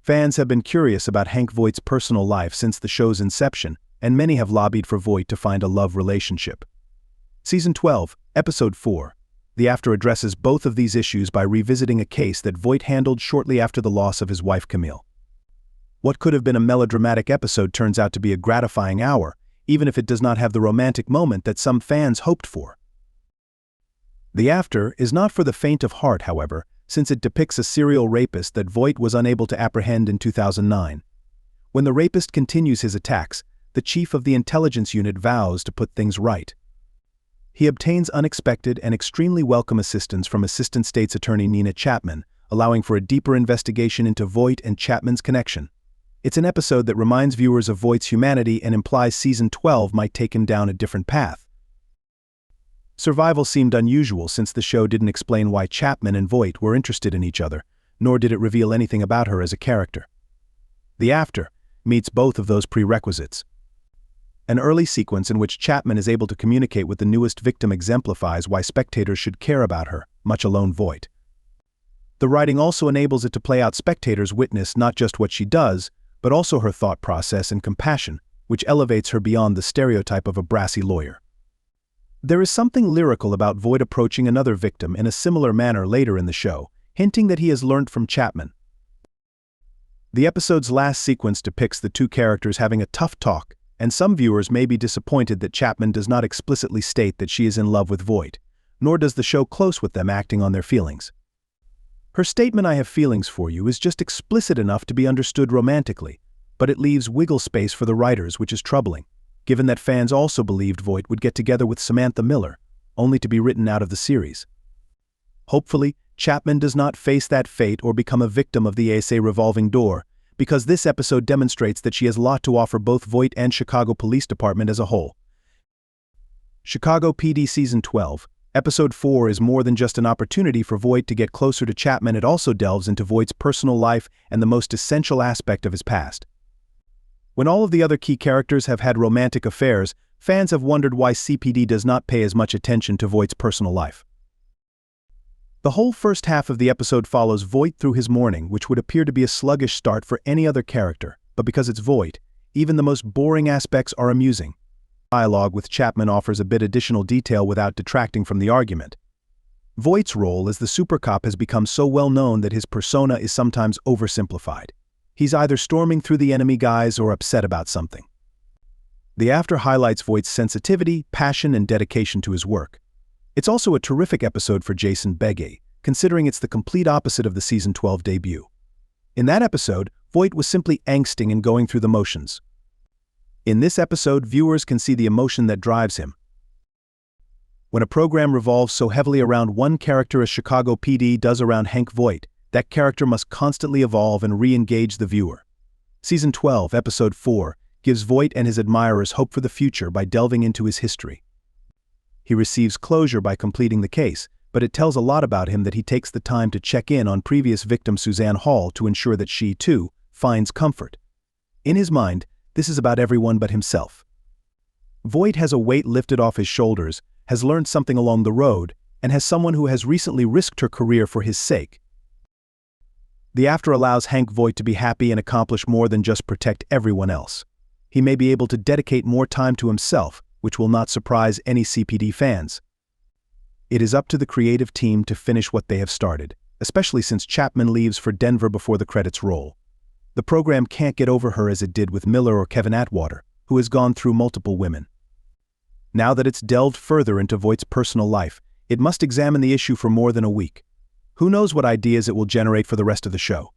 Fans have been curious about Hank Voight's personal life since the show's inception, and many have lobbied for Voight to find a love relationship. Season 12, Episode 4. The After addresses both of these issues by revisiting a case that Voight handled shortly after the loss of his wife Camille. What could have been a melodramatic episode turns out to be a gratifying hour, even if it does not have the romantic moment that some fans hoped for. The After is not for the faint of heart, however, since it depicts a serial rapist that Voight was unable to apprehend in 2009. When the rapist continues his attacks, the chief of the intelligence unit vows to put things right. He obtains unexpected and extremely welcome assistance from Assistant State's Attorney Nina Chapman, allowing for a deeper investigation into Voight and Chapman's connection. It's an episode that reminds viewers of Voight's humanity and implies Season 12 might take him down a different path. Survival seemed unusual since the show didn't explain why Chapman and Voight were interested in each other, nor did it reveal anything about her as a character. The After meets both of those prerequisites. An early sequence in which Chapman is able to communicate with the newest victim exemplifies why spectators should care about her, much alone Voight. The writing also enables it to play out spectators' witness not just what she does, but also her thought process and compassion, which elevates her beyond the stereotype of a brassy lawyer. There is something lyrical about Voight approaching another victim in a similar manner later in the show, hinting that he has learned from Chapman. The episode's last sequence depicts the two characters having a tough talk, and some viewers may be disappointed that Chapman does not explicitly state that she is in love with Voight, nor does the show close with them acting on their feelings. Her statement "I have feelings for you" is just explicit enough to be understood romantically, but it leaves wiggle space for the writers, which is troubling, given that fans also believed Voight would get together with Samantha Miller, only to be written out of the series. Hopefully, Chapman does not face that fate or become a victim of the ASA revolving door, because this episode demonstrates that she has a lot to offer both Voight and Chicago Police Department as a whole. Chicago PD Season 12, Episode 4 is more than just an opportunity for Voight to get closer to Chapman. It also delves into Voight's personal life and the most essential aspect of his past. When all of the other key characters have had romantic affairs, fans have wondered why CPD does not pay as much attention to Voight's personal life. The whole first half of the episode follows Voight through his morning, which would appear to be a sluggish start for any other character, but because it's Voight, even the most boring aspects are amusing. Dialogue with Chapman offers a bit additional detail without detracting from the argument. Voight's role as the super cop has become so well known that his persona is sometimes oversimplified. He's either storming through the enemy guys or upset about something. The After highlights Voight's sensitivity, passion, and dedication to his work. It's also a terrific episode for Jason Begay, considering it's the complete opposite of the Season 12 debut. In that episode, Voight was simply angsting and going through the motions. In this episode, viewers can see the emotion that drives him. When a program revolves so heavily around one character as Chicago PD does around Hank Voight, that character must constantly evolve and re-engage the viewer. Season 12, Episode 4, gives Voight and his admirers hope for the future by delving into his history. He receives closure by completing the case, but it tells a lot about him that he takes the time to check in on previous victim Suzanne Hall to ensure that she, too, finds comfort. In his mind, this is about everyone but himself. Voight has a weight lifted off his shoulders, has learned something along the road, and has someone who has recently risked her career for his sake. The After allows Hank Voight to be happy and accomplish more than just protect everyone else. He may be able to dedicate more time to himself, which will not surprise any CPD fans. It is up to the creative team to finish what they have started, especially since Chapman leaves for Denver before the credits roll. The program can't get over her as it did with Miller or Kevin Atwater, who has gone through multiple women. Now that it's delved further into Voight's personal life, it must examine the issue for more than a week. Who knows what ideas it will generate for the rest of the show?